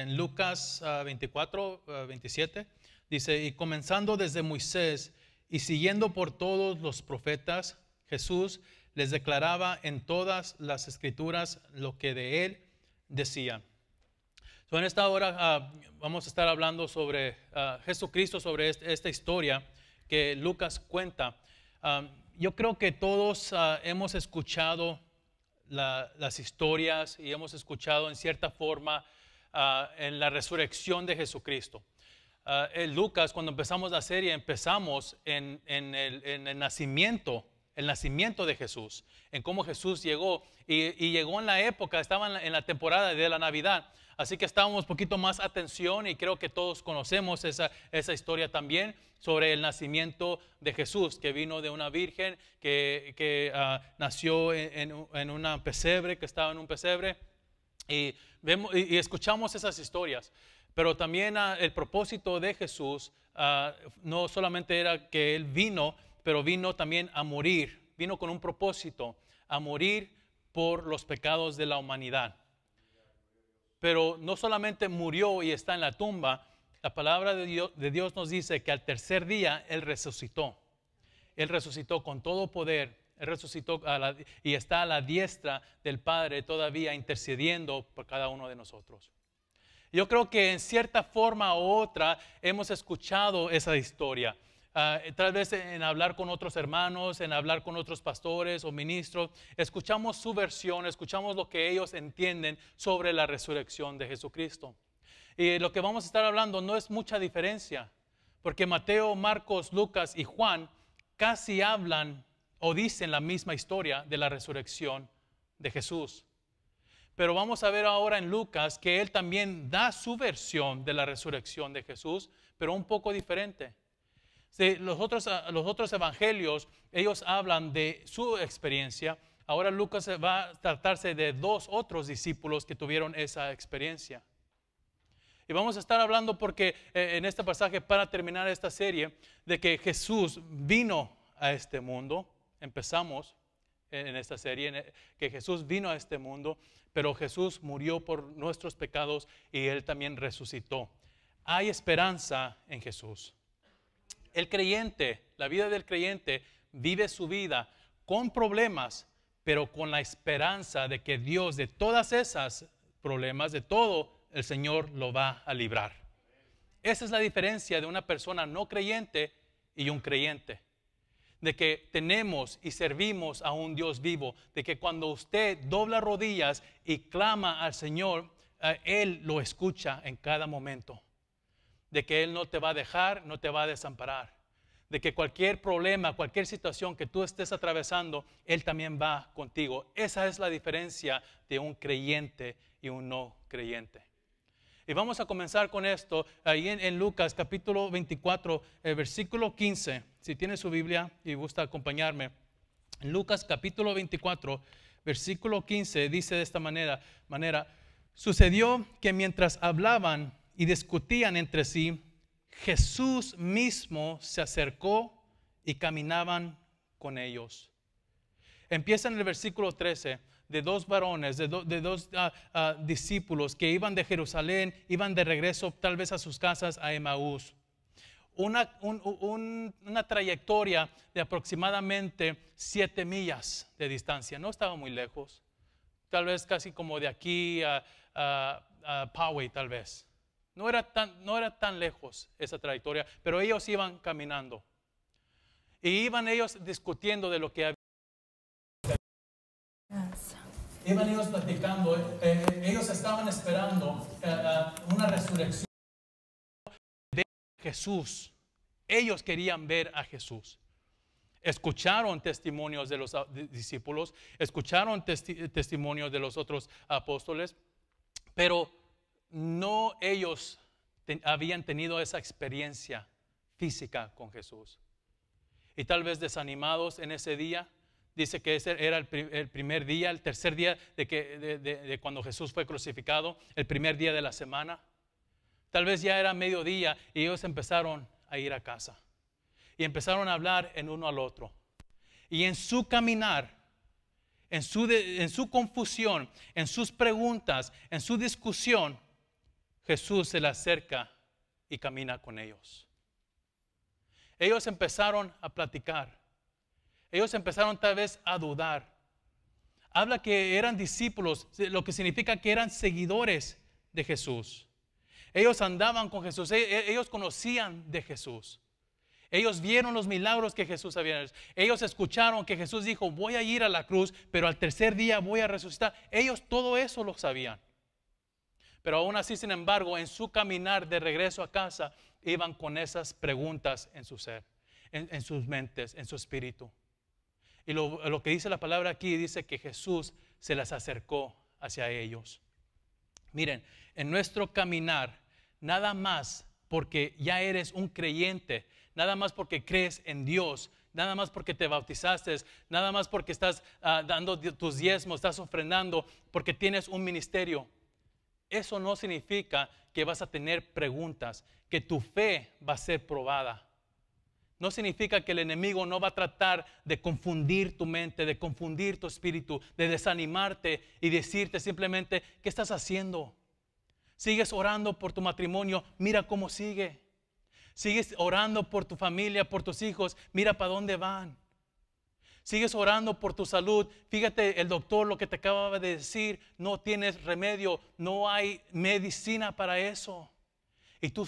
en Lucas 24, 27, dice, y comenzando desde Moisés y siguiendo por todos los profetas, Jesús les declaraba en todas las escrituras lo que de él decían. En esta hora vamos a estar hablando sobre Jesucristo, sobre esta historia que Lucas cuenta. Yo creo que todos hemos escuchado las historias y hemos escuchado en cierta forma en la resurrección de Jesucristo. En Lucas, cuando empezamos la serie, empezamos en el nacimiento de Jesús, en cómo Jesús llegó y llegó en la época, estaba en la temporada de la Navidad. Así que estábamos un poquito más atención y creo que todos conocemos esa historia también sobre el nacimiento de Jesús, que vino de una virgen que nació en un pesebre, que estaba en un pesebre. Y escuchamos esas historias. Pero también el propósito de Jesús no solamente era que Él vino, pero vino también a morir. Vino con un propósito, a morir por los pecados de la humanidad. Pero no solamente murió y está en la tumba, la palabra de Dios nos dice que al tercer día Él resucitó. Él resucitó con todo poder. Él resucitó y está a la diestra del Padre todavía intercediendo por cada uno de nosotros. Yo creo que en cierta forma u otra hemos escuchado esa historia. Tal vez en hablar con otros hermanos, en hablar con otros pastores o ministros, escuchamos su versión, escuchamos lo que ellos entienden sobre la resurrección de Jesucristo. Y lo que vamos a estar hablando no es mucha diferencia, porque Mateo, Marcos, Lucas y Juan casi hablan o dicen la misma historia de la resurrección de Jesús. Pero vamos a ver ahora en Lucas que él también da su versión de la resurrección de Jesús, pero un poco diferente. Sí, los otros evangelios, ellos hablan de su experiencia. Ahora Lucas va a tratarse de dos otros discípulos que tuvieron esa experiencia. Y vamos a estar hablando porque en este pasaje, para terminar esta serie, de que Jesús vino a este mundo. Empezamos en esta serie, que Jesús vino a este mundo, pero Jesús murió por nuestros pecados y Él también resucitó. Hay esperanza en Jesús. El creyente, la vida del creyente, vive su vida con problemas, pero con la esperanza de que Dios, de todas esas problemas, de todo, el Señor lo va a librar. Esa es la diferencia de una persona no creyente y un creyente. De que tenemos y servimos a un Dios vivo, de que cuando usted dobla rodillas y clama al Señor, Él lo escucha en cada momento. De que Él no te va a dejar, no te va a desamparar. De que cualquier problema, cualquier situación que tú estés atravesando, Él también va contigo. Esa es la diferencia de un creyente y un no creyente. Y vamos a comenzar con esto, ahí en Lucas capítulo 24, versículo 15. Si tiene su Biblia y gusta acompañarme. En Lucas capítulo 24, versículo 15, dice de esta manera, sucedió que mientras hablaban y discutían entre sí, Jesús mismo se acercó y caminaban con ellos. Empieza en el versículo 13. De dos varones, de dos discípulos que iban de Jerusalén, iban de regreso tal vez a sus casas a Emaús. Una trayectoria de aproximadamente 7 millas de distancia. No estaba muy lejos. Tal vez casi como de aquí a Poway tal vez. No era tan lejos esa trayectoria, pero ellos iban caminando. Y iban ellos discutiendo de lo que había. Iban ellos platicando, ellos estaban esperando una resurrección de Jesús. Ellos querían ver a Jesús. Escucharon testimonios de los discípulos, escucharon testimonios de los otros apóstoles, pero no ellos habían tenido esa experiencia física con Jesús. Y tal vez desanimados en ese día. Dice que ese era el primer día, el tercer día de cuando Jesús fue crucificado, el primer día de la semana. Tal vez ya era mediodía y ellos empezaron a ir a casa. Y empezaron a hablar en uno al otro. Y en su caminar, en su confusión, en sus preguntas, en su discusión, Jesús se le acerca y camina con ellos. Ellos empezaron a platicar. Ellos empezaron tal vez a dudar. Habla que eran discípulos, lo que significa que eran seguidores de Jesús. Ellos andaban con Jesús, ellos conocían de Jesús. Ellos vieron los milagros que Jesús había hecho. Ellos escucharon que Jesús dijo, voy a ir a la cruz, pero al tercer día voy a resucitar. Ellos todo eso lo sabían. Pero aún así, sin embargo, en su caminar de regreso a casa, iban con esas preguntas en su ser, en sus mentes, en su espíritu. Y lo que dice la palabra aquí, dice que Jesús se las acercó hacia ellos. Miren, en nuestro caminar, nada más porque ya eres un creyente, nada más porque crees en Dios, nada más porque te bautizaste, nada más porque estás dando tus diezmos, estás ofrendando, porque tienes un ministerio. Eso no significa que vas a tener preguntas, que tu fe va a ser probada. No significa que el enemigo no va a tratar de confundir tu mente, de confundir tu espíritu, de desanimarte y decirte simplemente, ¿qué estás haciendo? Sigues orando por tu matrimonio, mira cómo sigue. Sigues orando por tu familia, por tus hijos, mira para dónde van. Sigues orando por tu salud, fíjate el doctor lo que te acaba de decir, no tienes remedio, no hay medicina para eso. Y tú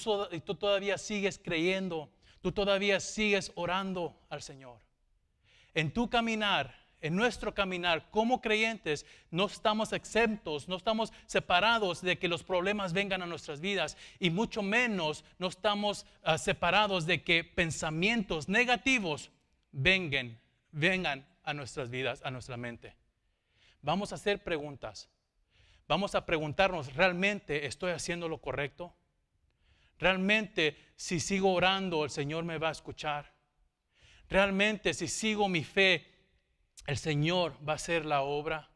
todavía sigues creyendo. Tú todavía sigues orando al Señor. En tu caminar, en nuestro caminar como creyentes, no estamos exentos, no estamos separados de que los problemas vengan a nuestras vidas y mucho menos no estamos separados de que pensamientos negativos vengan a nuestras vidas, a nuestra mente. Vamos a hacer preguntas. Vamos a preguntarnos, ¿realmente estoy haciendo lo correcto? Realmente, si sigo orando, el Señor me va a escuchar. Realmente, si sigo mi fe, el Señor va a hacer la obra.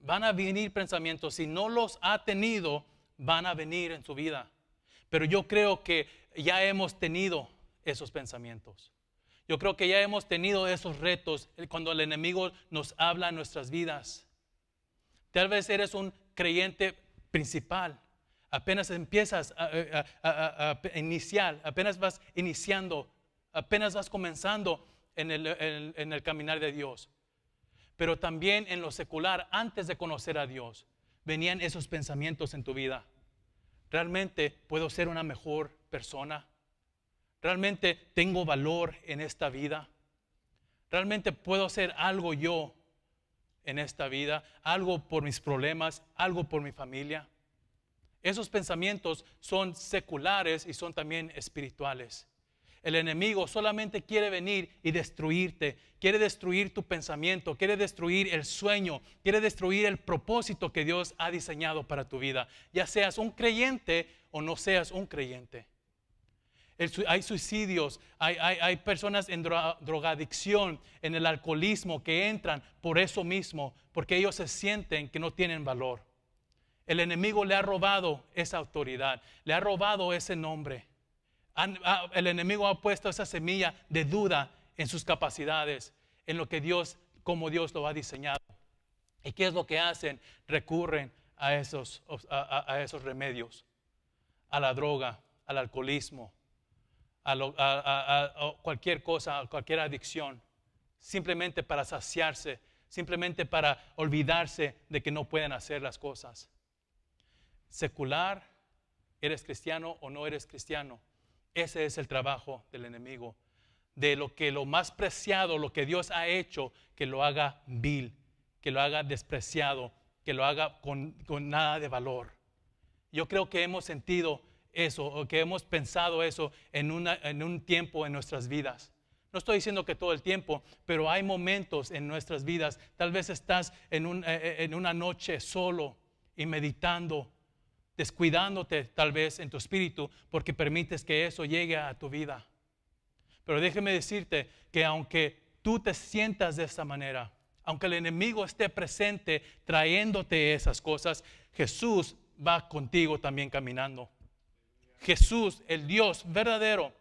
Van a venir pensamientos. Si no los ha tenido, van a venir en su vida. Pero yo creo que ya hemos tenido esos pensamientos. Yo creo que ya hemos tenido esos retos cuando el enemigo nos habla en nuestras vidas. Tal vez eres un creyente principal. Apenas empiezas a iniciar, apenas vas iniciando, apenas vas comenzando en el caminar de Dios. Pero también en lo secular, antes de conocer a Dios, venían esos pensamientos en tu vida. ¿Realmente puedo ser una mejor persona? ¿Realmente tengo valor en esta vida? ¿Realmente puedo hacer algo yo en esta vida? ¿Algo por mis problemas? ¿Algo por mi familia? Esos pensamientos son seculares y son también espirituales. El enemigo solamente quiere venir y destruirte, quiere destruir tu pensamiento, quiere destruir el sueño, quiere destruir el propósito que Dios ha diseñado para tu vida, ya seas un creyente o no seas un creyente. Hay suicidios, hay personas en drogadicción, en el alcoholismo que entran por eso mismo, porque ellos se sienten que no tienen valor. El enemigo le ha robado esa autoridad, le ha robado ese nombre. El enemigo ha puesto esa semilla de duda en sus capacidades, en lo que Dios, como Dios lo ha diseñado. ¿Y qué es lo que hacen? Recurren a esos remedios, a la droga, al alcoholismo, a cualquier cosa, a cualquier adicción, simplemente para saciarse, simplemente para olvidarse de que no pueden hacer las cosas. Secular, eres cristiano o no eres cristiano, ese es el trabajo del enemigo, de lo más preciado, lo que Dios ha hecho, que lo haga vil, que lo haga despreciado, que lo haga con nada de valor. Yo creo que hemos sentido eso, o que hemos pensado eso en un tiempo en nuestras vidas. No estoy diciendo que todo el tiempo, pero hay momentos en nuestras vidas. Tal vez estás en una noche solo y meditando, descuidándote tal vez en tu espíritu porque permites que eso llegue a tu vida. Pero déjeme decirte que aunque tú te sientas de esta manera, aunque el enemigo esté presente trayéndote esas cosas, Jesús va contigo también caminando. Jesús, el Dios verdadero,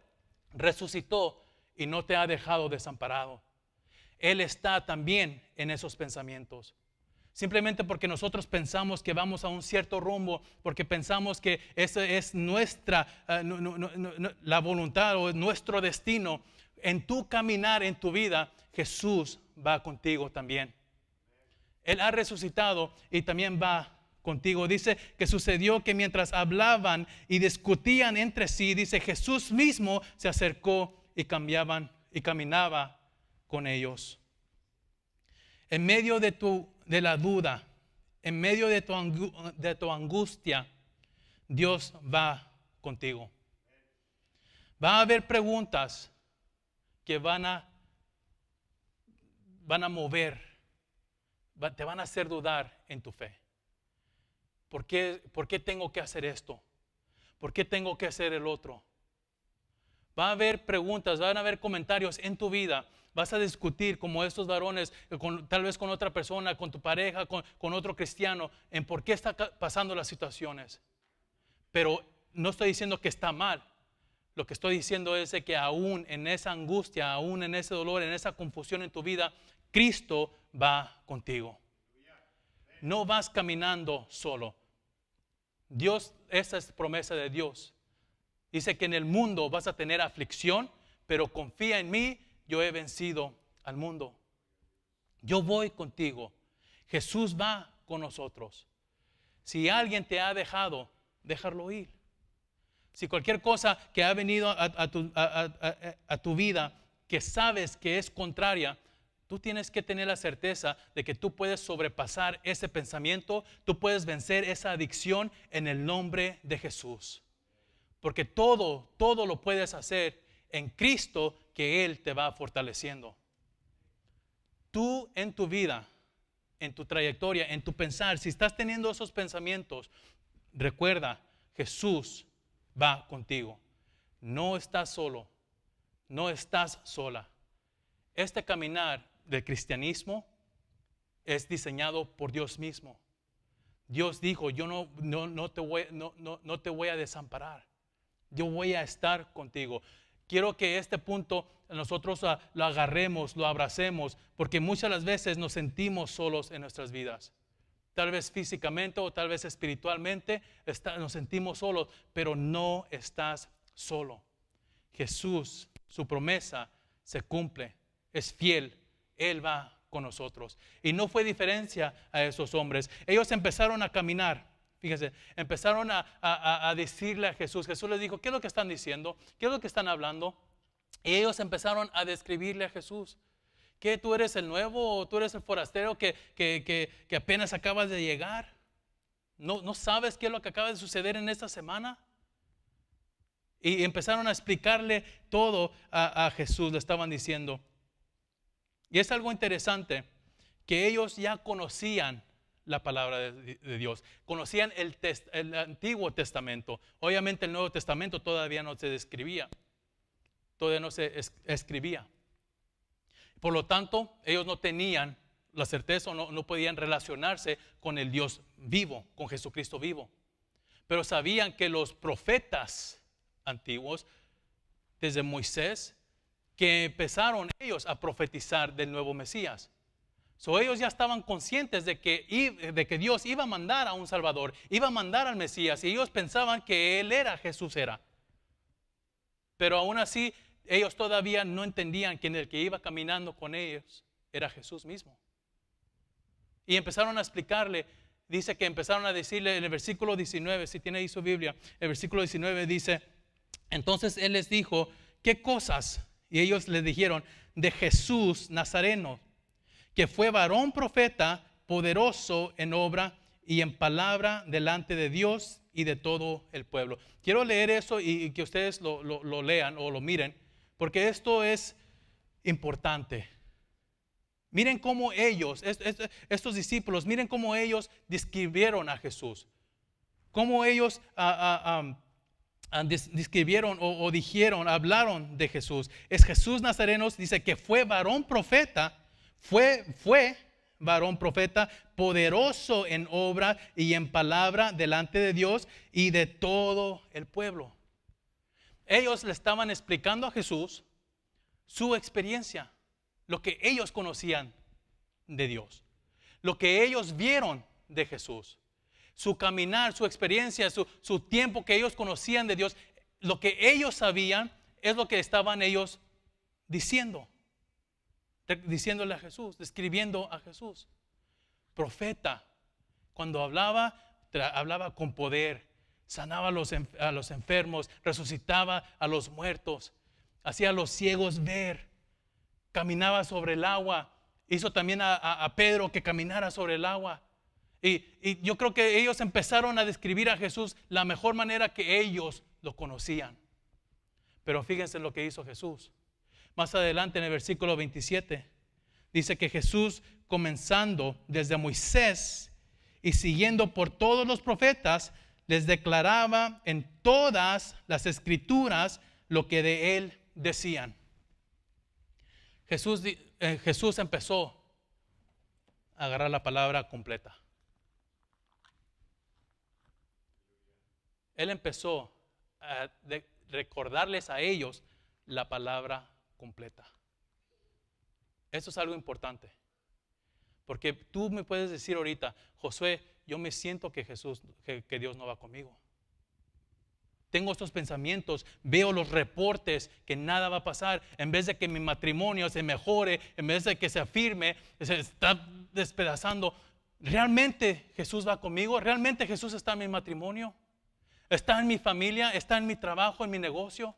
resucitó y no te ha dejado desamparado. Él está también en esos pensamientos. Simplemente porque nosotros pensamos que vamos a un cierto rumbo, porque pensamos que esa es nuestra, la voluntad o nuestro destino. En tu caminar, en tu vida, Jesús va contigo también. Él ha resucitado y también va contigo. Dice que sucedió que mientras hablaban y discutían entre sí, dice, Jesús mismo se acercó y caminaba con ellos. En medio de la duda, en medio de tu angustia, Dios va contigo. Va a haber preguntas que van a mover, te van a hacer dudar en tu fe. ¿Por qué tengo que hacer esto? ¿Por qué tengo que hacer el otro? Va a haber preguntas, van a haber comentarios en tu vida. Vas a discutir como estos varones, tal vez con otra persona, con tu pareja, con otro cristiano, en por qué está pasando las situaciones. Pero no estoy diciendo que está mal. Lo que estoy diciendo es que aún en esa angustia, aún en ese dolor, en esa confusión en tu vida, Cristo va contigo. No vas caminando solo. Dios, esa es promesa de Dios. Dice que en el mundo vas a tener aflicción, pero confía en mí, yo he vencido al mundo. Yo voy contigo. Jesús va con nosotros. Si alguien te ha dejado, déjalo ir. Si cualquier cosa que ha venido a tu vida que sabes que es contraria, tú tienes que tener la certeza de que tú puedes sobrepasar ese pensamiento, tú puedes vencer esa adicción en el nombre de Jesús. Porque todo lo puedes hacer en Cristo, que Él te va fortaleciendo. Tú en tu vida, en tu trayectoria, en tu pensar, si estás teniendo esos pensamientos, recuerda, Jesús va contigo. No estás solo, no estás sola. Este caminar del cristianismo es diseñado por Dios mismo. Dios dijo, yo no te voy a desamparar. Yo voy a estar contigo. Quiero que este punto nosotros lo agarremos, lo abracemos, porque muchas las veces nos sentimos solos en nuestras vidas. Tal vez físicamente o tal vez espiritualmente nos sentimos solos, pero no estás solo. Jesús, su promesa se cumple, es fiel, Él va con nosotros. Y no fue diferencia a esos hombres. Ellos empezaron a caminar. Fíjense, empezaron a decirle a Jesús. Jesús les dijo, ¿qué es lo que están diciendo? ¿Qué es lo que están hablando? Y ellos empezaron a describirle a Jesús. ¿Qué? ¿Tú eres el nuevo o tú eres el forastero que apenas acabas de llegar? ¿No sabes qué es lo que acaba de suceder en esta semana? Y empezaron a explicarle todo a Jesús, le estaban diciendo. Y es algo interesante que ellos ya conocían la palabra de Dios. Conocían el Antiguo Testamento. Obviamente el Nuevo Testamento todavía no se escribía. Todavía no se escribía. Por lo tanto, ellos no tenían la certeza o no podían relacionarse con el Dios vivo, con Jesucristo vivo. Pero sabían que los profetas antiguos, desde Moisés, que empezaron ellos a profetizar del nuevo Mesías. Ellos ya estaban conscientes de que Dios iba a mandar a un Salvador, iba a mandar al Mesías, y ellos pensaban que Él era, Jesús era. Pero aún así, ellos todavía no entendían que el que iba caminando con ellos era Jesús mismo. Y empezaron a explicarle, dice que empezaron a decirle en el versículo 19, si tiene ahí su Biblia, el versículo 19 dice, entonces Él les dijo, ¿qué cosas? Y ellos le dijeron, de Jesús Nazareno, que fue varón profeta, poderoso en obra y en palabra delante de Dios y de todo el pueblo. Quiero leer eso y que ustedes lo lean o lo miren, porque esto es importante. Miren cómo ellos, estos discípulos, miren cómo ellos describieron a Jesús. Cómo ellos describieron o dijeron, hablaron de Jesús. Es Jesús Nazareno, dice que fue varón profeta, fue varón profeta, poderoso en obra y en palabra delante de Dios y de todo el pueblo. Ellos le estaban explicando a Jesús su experiencia, lo que ellos conocían de Dios. lo que ellos vieron de Jesús. Su caminar, su experiencia, su tiempo que ellos conocían de Dios, lo que ellos sabían es lo que estaban ellos diciéndole a Jesús, describiendo a Jesús. Profeta, cuando hablaba con poder, sanaba a los enfermos, resucitaba a los muertos, hacía a los ciegos ver, caminaba sobre el agua, hizo también a Pedro que caminara sobre el agua. Y yo creo que ellos empezaron a describir a Jesús la mejor manera que ellos lo conocían. Pero fíjense lo que hizo Jesús. Más adelante en el versículo 27, dice que Jesús, comenzando desde Moisés y siguiendo por todos los profetas, les declaraba en todas las escrituras lo que de él decían. Jesús empezó a agarrar la palabra completa. Él empezó a recordarles a ellos la palabra completa. Eso es algo importante. Porque tú me puedes decir ahorita, Josué, yo me siento que que Dios no va conmigo. Tengo estos pensamientos, veo los reportes que nada va a pasar. En vez de que mi matrimonio se mejore, en vez de que se afirme, se está despedazando. ¿Realmente Jesús va conmigo? ¿Realmente Jesús está en mi matrimonio? ¿Está en mi familia? ¿Está en mi trabajo, en mi negocio?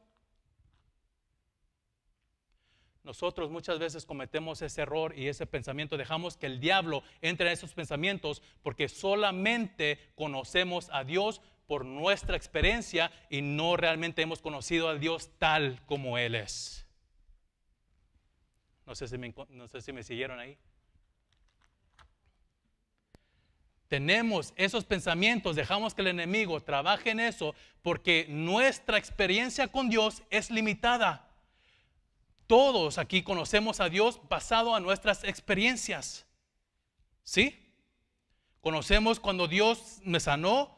Nosotros muchas veces cometemos ese error y ese pensamiento. Dejamos que el diablo entre en esos pensamientos porque solamente conocemos a Dios por nuestra experiencia y no realmente hemos conocido a Dios tal como Él es. No sé si me siguieron ahí. Tenemos esos pensamientos, dejamos que el enemigo trabaje en eso porque nuestra experiencia con Dios es limitada. Todos aquí conocemos a Dios basado a nuestras experiencias. ¿Sí? Conocemos cuando Dios me sanó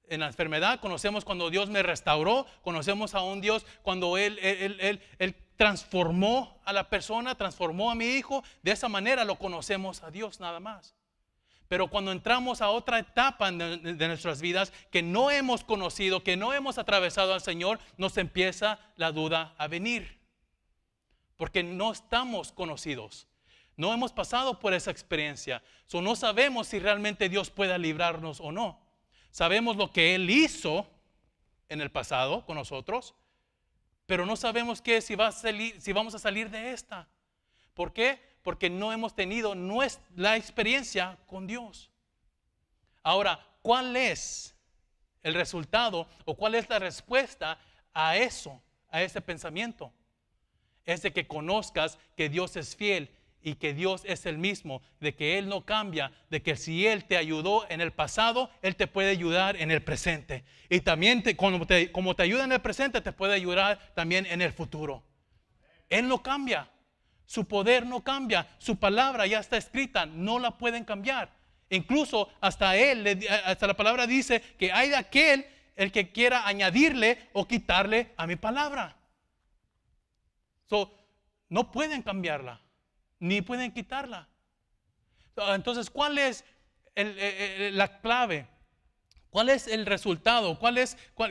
en la enfermedad, conocemos cuando Dios me restauró, conocemos a un Dios cuando Él transformó a la persona, transformó a mi hijo. De esa manera lo conocemos a Dios nada más. Pero cuando entramos a otra etapa de nuestras vidas que no hemos conocido, que no hemos atravesado al Señor, nos empieza la duda a venir. Porque no estamos conocidos, no hemos pasado por esa experiencia. No sabemos si realmente Dios pueda librarnos o no. Sabemos lo que Él hizo en el pasado con nosotros, pero no sabemos si vamos a salir de esta. ¿Por qué? Porque no hemos tenido la experiencia con Dios. Ahora, ¿cuál es el resultado o cuál es la respuesta a eso, a ese pensamiento? Es de que conozcas que Dios es fiel y que Dios es el mismo, de que Él no cambia, de que si Él te ayudó en el pasado, Él te puede ayudar en el presente. Y también como te ayuda en el presente, te puede ayudar también en el futuro. Él no cambia, su poder no cambia, su palabra ya está escrita, no la pueden cambiar. Incluso hasta la palabra dice que hay de aquel el que quiera añadirle o quitarle a mi palabra. No pueden cambiarla, ni pueden quitarla. Entonces, ¿cuál es la clave? ¿Cuál es el resultado?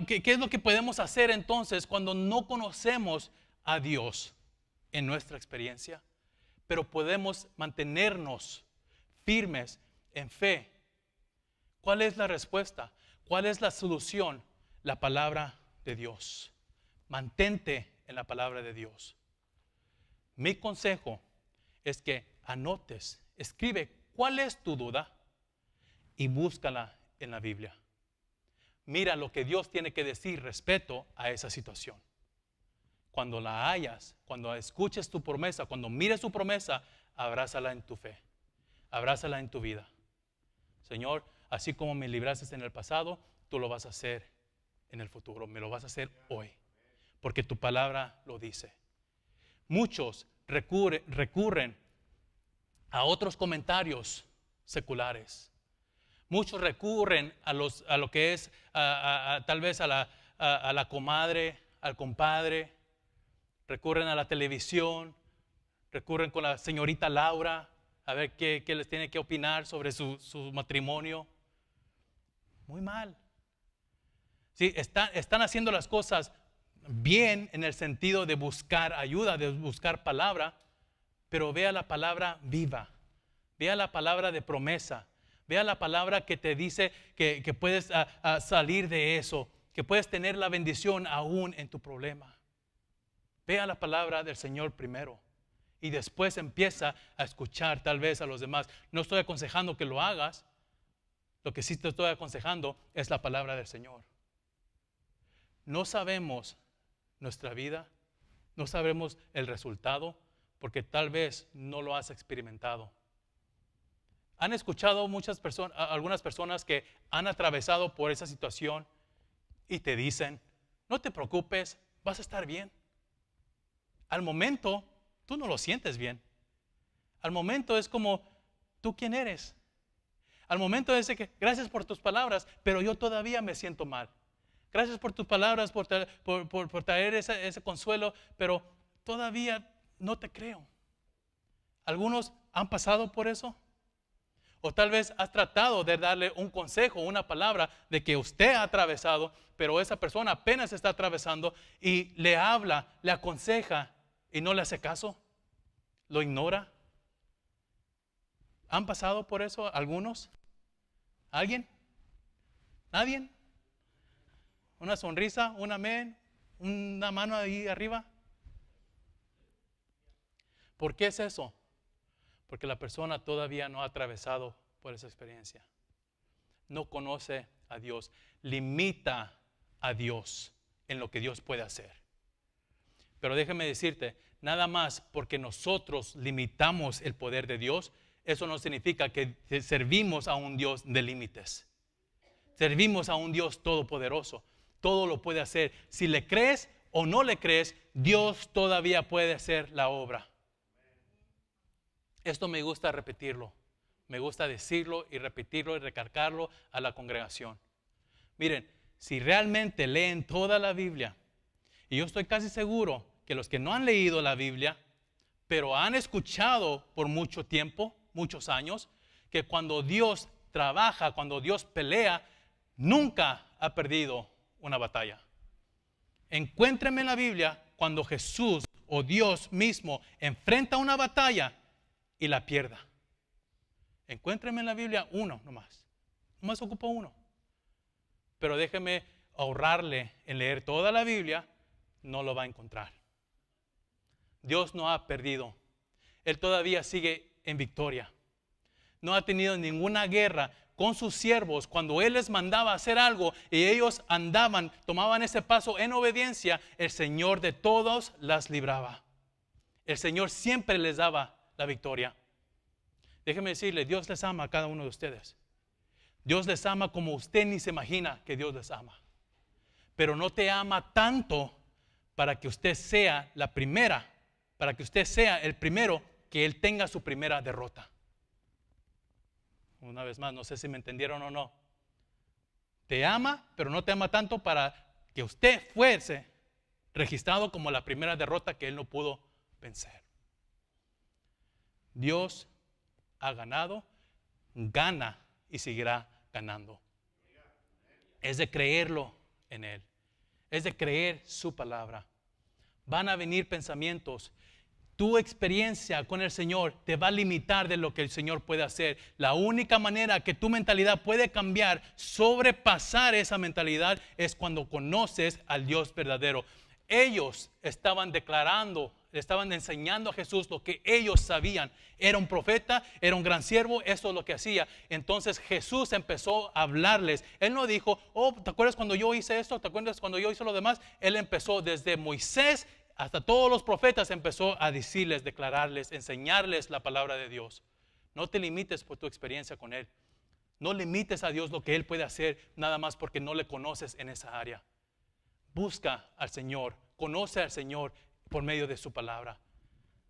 ¿Qué es lo que podemos hacer entonces cuando no conocemos a Dios en nuestra experiencia? Pero podemos mantenernos firmes en fe. ¿Cuál es la respuesta? ¿Cuál es la solución? La palabra de Dios. Mantente en la palabra de Dios. Mi consejo es que anotes, escribe cuál es tu duda y búscala en la Biblia. Mira lo que Dios tiene que decir respecto a esa situación. Cuando la hayas, cuando escuches tu promesa, cuando mires tu promesa, abrázala en tu fe, abrázala en tu vida. Señor, así como me libraste en el pasado, tú lo vas a hacer en el futuro, me lo vas a hacer hoy, porque tu palabra lo dice. Muchos recurren a otros comentarios seculares. Muchos recurren a lo que es tal vez a la comadre, al compadre. Recurren a la televisión. Recurren con la señorita Laura a ver qué les tiene que opinar sobre su matrimonio. Muy mal. Sí, están haciendo las cosas bien en el sentido de buscar ayuda, de buscar palabra, pero vea la palabra viva, vea la palabra de promesa, vea la palabra que te dice que puedes salir de eso, que puedes tener la bendición aún en tu problema. Vea la palabra del Señor primero y después empieza a escuchar tal vez a los demás. No estoy aconsejando que lo hagas, lo que sí te estoy aconsejando es la palabra del Señor. No sabemos nuestra vida, no sabemos el resultado, porque tal vez no lo has experimentado. ¿Han escuchado algunas personas que han atravesado por esa situación y te dicen, no te preocupes, vas a estar bien? Al momento, tú no lo sientes bien. Al momento es como, ¿tú quién eres? Al momento es de que, gracias por tus palabras, pero yo todavía me siento mal. Gracias por tus palabras, por traer ese consuelo, pero todavía no te creo. ¿Algunos han pasado por eso? O tal vez has tratado de darle un consejo, una palabra de que usted ha atravesado, pero esa persona apenas está atravesando y le habla, le aconseja y no le hace caso, lo ignora. ¿Han pasado por eso algunos? ¿Alguien? ¿Nadie? ¿Una sonrisa? ¿Un amén? ¿Una mano ahí arriba? ¿Por qué es eso? Porque la persona todavía no ha atravesado por esa experiencia. No conoce a Dios. Limita a Dios en lo que Dios puede hacer. Pero déjame decirte, nada más porque nosotros limitamos el poder de Dios, eso no significa que servimos a un Dios de límites. Servimos a un Dios todopoderoso. Todo lo puede hacer. Si le crees o no le crees, Dios todavía puede hacer la obra. Esto me gusta repetirlo. Me gusta decirlo y repetirlo y recalcarlo a la congregación. Miren, si realmente leen toda la Biblia, y yo estoy casi seguro que los que no han leído la Biblia, pero han escuchado por mucho tiempo, muchos años, que cuando Dios trabaja, cuando Dios pelea, nunca ha perdido una batalla. Encuéntrenme en la Biblia cuando Jesús o Dios mismo enfrenta una batalla y la pierda. Encuéntrenme en la Biblia uno nomás. Nomás ocupo uno. Pero déjeme ahorrarle en leer toda la Biblia, no lo va a encontrar. Dios no ha perdido. Él todavía sigue en victoria. No ha tenido ninguna guerra con sus siervos cuando Él les mandaba hacer algo y ellos andaban, tomaban ese paso en obediencia, el Señor de todos las libraba. El Señor siempre les daba la victoria. Déjeme decirle, Dios les ama a cada uno de ustedes. Dios les ama como usted ni se imagina que Dios les ama. Pero no te ama tanto para que usted sea la primera, para que usted sea el primero que Él tenga su primera derrota. Una vez más, no sé si me entendieron o no. Te ama, pero no te ama tanto para que usted fuese registrado como la primera derrota que Él no pudo vencer. Dios ha ganado, gana y seguirá ganando. Es de creerlo en Él. Es de creer su palabra. Van a venir pensamientos. Tu experiencia con el Señor te va a limitar de lo que el Señor puede hacer. La única manera que tu mentalidad puede cambiar, sobrepasar esa mentalidad, es cuando conoces al Dios verdadero. Ellos estaban declarando, estaban enseñando a Jesús lo que ellos sabían. Era un profeta, era un gran siervo, eso es lo que hacía. Entonces Jesús empezó a hablarles. Él no dijo, oh, ¿te acuerdas cuando yo hice esto? ¿Te acuerdas cuando yo hice lo demás? Él empezó desde Moisés hasta todos los profetas, empezó a decirles, declararles, enseñarles la palabra de Dios. No te limites por tu experiencia con Él. No limites a Dios lo que Él puede hacer nada más porque no le conoces en esa área. Busca al Señor, conoce al Señor por medio de su palabra.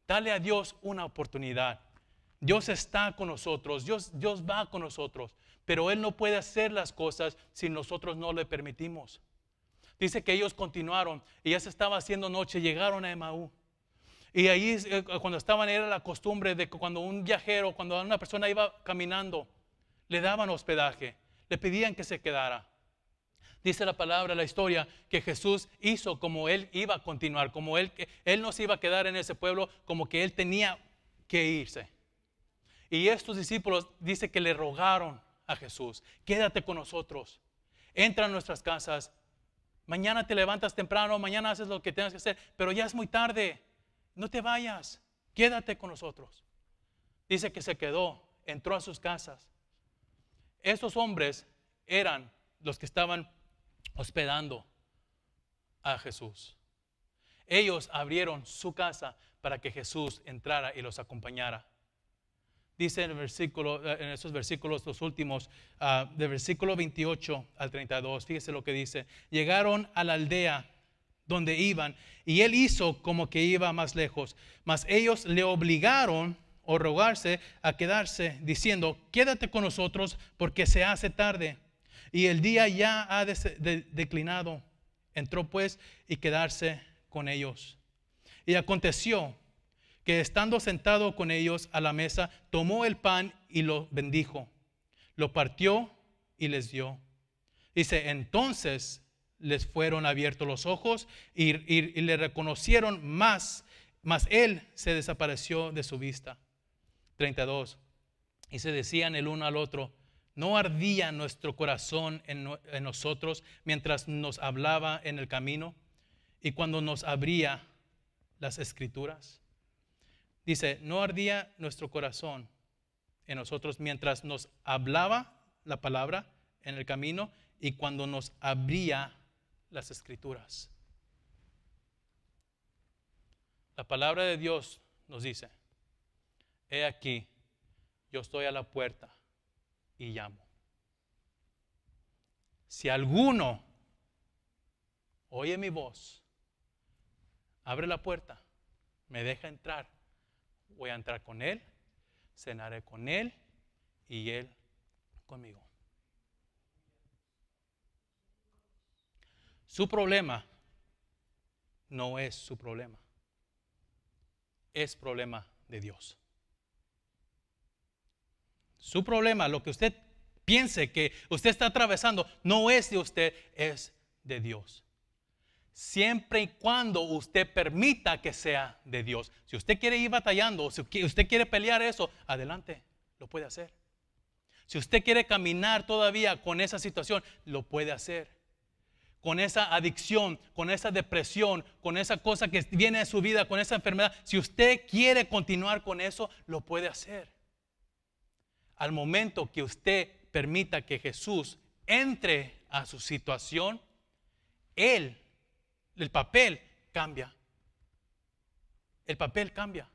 Dale a Dios una oportunidad. Dios está con nosotros, Dios va con nosotros, pero Él no puede hacer las cosas si nosotros no le permitimos. Dice que ellos continuaron y ya se estaba haciendo noche, llegaron a Emaú. Y ahí cuando estaban era la costumbre de que cuando un viajero, cuando una persona iba caminando, le daban hospedaje, le pedían que se quedara. Dice la palabra, la historia, que Jesús hizo como Él iba a continuar, como Él no se iba a quedar en ese pueblo, como que Él tenía que irse. Y estos discípulos dice que le rogaron a Jesús, quédate con nosotros, entra a nuestras casas, mañana te levantas temprano, mañana haces lo que tengas que hacer, pero ya es muy tarde, no te vayas, quédate con nosotros. Dice que se quedó, entró a sus casas. Estos hombres eran los que estaban hospedando a Jesús. Ellos abrieron su casa para que Jesús entrara y los acompañara. Dice en esos versículos, los últimos, del versículo 28 al 32, fíjese lo que dice. Llegaron a la aldea donde iban, y él hizo como que iba más lejos, mas ellos le obligaron o rogarse a quedarse, diciendo, quédate con nosotros porque se hace tarde, y el día ya ha declinado. Entró pues y quedarse con ellos. Y aconteció que estando sentado con ellos a la mesa, tomó el pan y lo bendijo, lo partió y les dio. Dice, entonces les fueron abiertos los ojos y le reconocieron mas él se desapareció de su vista. 32. Y se decían el uno al otro, ¿no ardía nuestro corazón en nosotros mientras nos hablaba en el camino y cuando nos abría las escrituras? Dice, ¿no ardía nuestro corazón en nosotros mientras nos hablaba la palabra en el camino y cuando nos abría las escrituras? La palabra de Dios nos dice, he aquí, yo estoy a la puerta y llamo. Si alguno oye mi voz, abre la puerta, me deja entrar, voy a entrar con él, cenaré con él y él conmigo. Su problema no es su problema, es problema de Dios. Su problema, lo que usted piense que usted está atravesando, no es de usted, es de Dios. Siempre y cuando usted permita que sea de Dios. Si usted quiere ir batallando, si usted quiere pelear eso, adelante, lo puede hacer. Si usted quiere caminar todavía con esa situación, lo puede hacer. Con esa adicción, con esa depresión, con esa cosa que viene a su vida, con esa enfermedad, si usted quiere continuar con eso, lo puede hacer. Al momento que usted permita que Jesús entre a su situación, el papel cambia. El papel cambia.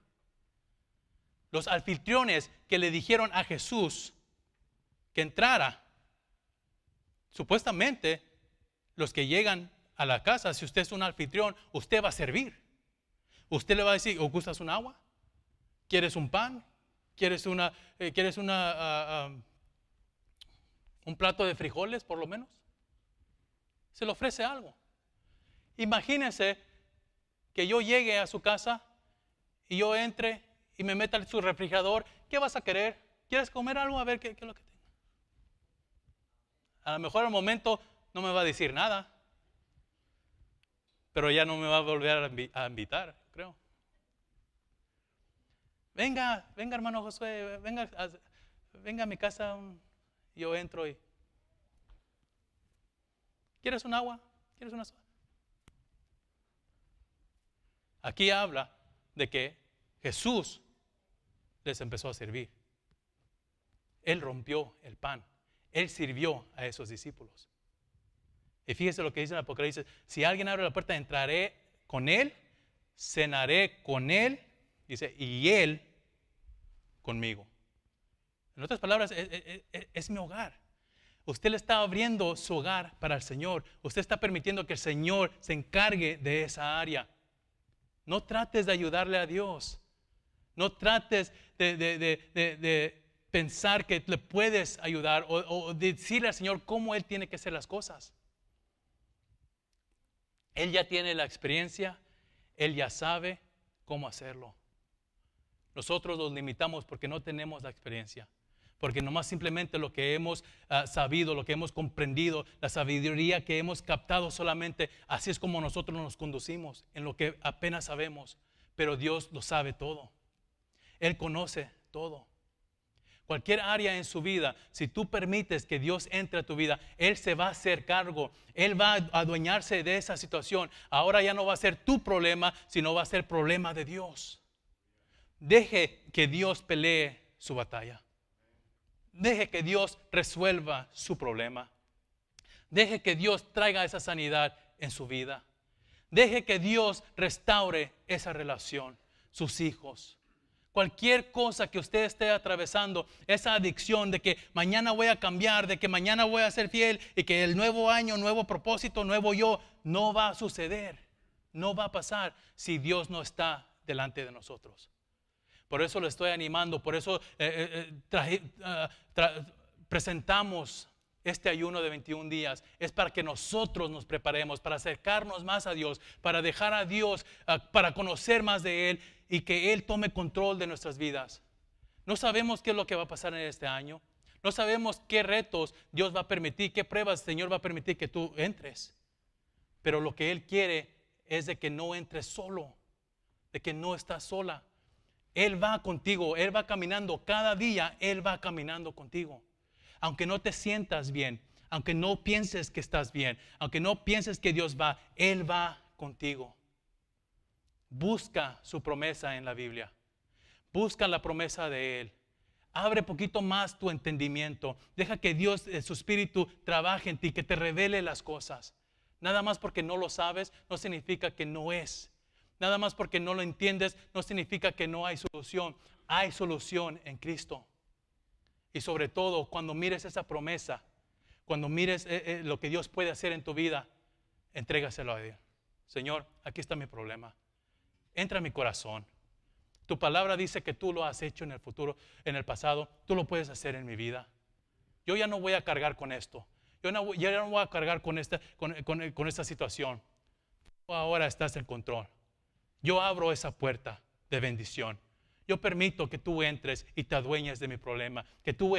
Los anfitriones que le dijeron a Jesús que entrara, supuestamente los que llegan a la casa, si usted es un anfitrión, usted va a servir. Usted le va a decir, ¿o gustas un agua? ¿Quieres un pan? ¿Quieres un plato de frijoles por lo menos? Se le ofrece algo. Imagínense que yo llegue a su casa y yo entre y me meta en su refrigerador. ¿Qué vas a querer? ¿Quieres comer algo? A ver qué es lo que tengo. A lo mejor al momento no me va a decir nada, pero ya no me va a volver a invitar, creo. Venga hermano Josué, venga a mi casa. Yo entro y ¿quieres un agua? ¿Quieres una soda? Aquí habla de que Jesús les empezó a servir. Él rompió el pan. Él sirvió a esos discípulos. Y fíjese lo que dice en Apocalipsis. Si alguien abre la puerta, entraré con él, cenaré con él, dice, y él conmigo. En otras palabras, es mi hogar. Usted le está abriendo su hogar para el Señor. Usted está permitiendo que el Señor se encargue de esa área. No trates de ayudarle a Dios. No trates de pensar que le puedes ayudar o decirle al Señor cómo Él tiene que hacer las cosas. Él ya tiene la experiencia, Él ya sabe cómo hacerlo. Nosotros los limitamos porque no tenemos la experiencia. Porque nomás simplemente lo que hemos sabido, lo que hemos comprendido, la sabiduría que hemos captado solamente, así es como nosotros nos conducimos, en lo que apenas sabemos. Pero Dios lo sabe todo. Él conoce todo. Cualquier área en su vida, si tú permites que Dios entre a tu vida, Él se va a hacer cargo. Él va a adueñarse de esa situación. Ahora ya no va a ser tu problema, sino va a ser problema de Dios. Deje que Dios pelee su batalla. Deje que Dios resuelva su problema. Deje que Dios traiga esa sanidad en su vida. Deje que Dios restaure esa relación, sus hijos. Cualquier cosa que usted esté atravesando, esa adicción de que mañana voy a cambiar, de que mañana voy a ser fiel y que el nuevo año, nuevo propósito, nuevo yo, no va a suceder. No va a pasar si Dios no está delante de nosotros. Por eso le estoy animando, por eso presentamos este ayuno de 21 días. Es para que nosotros nos preparemos, para acercarnos más a Dios, para dejar a Dios, para conocer más de Él y que Él tome control de nuestras vidas. No sabemos qué es lo que va a pasar en este año. No sabemos qué retos Dios va a permitir, qué pruebas el Señor va a permitir que tú entres. Pero lo que Él quiere es de que no entres solo, de que no estás sola. Él va contigo, Él va caminando, cada día Él va caminando contigo. Aunque no te sientas bien, aunque no pienses que estás bien, aunque no pienses que Dios va, Él va contigo. Busca su promesa en la Biblia. Busca la promesa de Él. Abre poquito más tu entendimiento. Deja que Dios, su Espíritu, trabaje en ti, que te revele las cosas. Nada más porque no lo sabes, no significa que no es. Nada más porque no lo entiendes, no significa que no hay solución. Hay solución en Cristo. Y sobre todo, cuando mires esa promesa, cuando mires lo que Dios puede hacer en tu vida, entrégaselo a Dios. Señor, aquí está mi problema. Entra en mi corazón. Tu palabra dice que tú lo has hecho en el futuro, en el pasado. Tú lo puedes hacer en mi vida. Yo ya no voy a cargar con esto. Ya no voy a cargar con esta situación. Tú ahora estás en control. Yo abro esa puerta de bendición. Yo permito que tú entres y te adueñes de mi problema. Que tú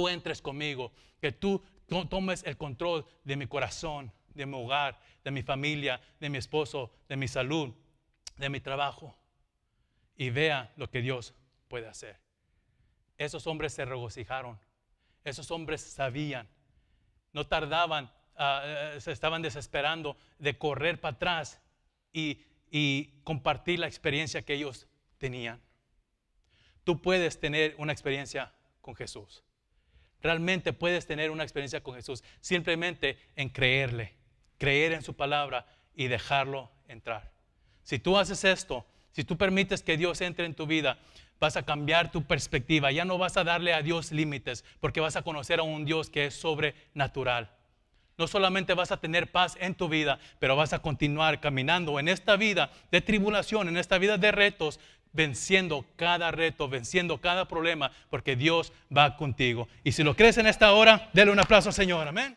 entres conmigo. Que tú tomes el control de mi corazón, de mi hogar, de mi familia, de mi esposo, de mi salud, de mi trabajo. Y vea lo que Dios puede hacer. Esos hombres se regocijaron. Esos hombres sabían. No tardaban, se estaban desesperando de correr para atrás y compartir la experiencia que ellos tenían. Tú puedes tener una experiencia con Jesús. Realmente puedes tener una experiencia con Jesús simplemente en creerle, creer en su palabra y dejarlo entrar. Si tú haces esto, si tú permites que Dios entre en tu vida, vas a cambiar tu perspectiva. Ya no vas a darle a Dios límites, porque vas a conocer a un Dios que es sobrenatural. No solamente vas a tener paz en tu vida, pero vas a continuar caminando en esta vida de tribulación, en esta vida de retos, venciendo cada reto, venciendo cada problema, porque Dios va contigo. Y si lo crees en esta hora, dale un aplauso al Señor. Amén.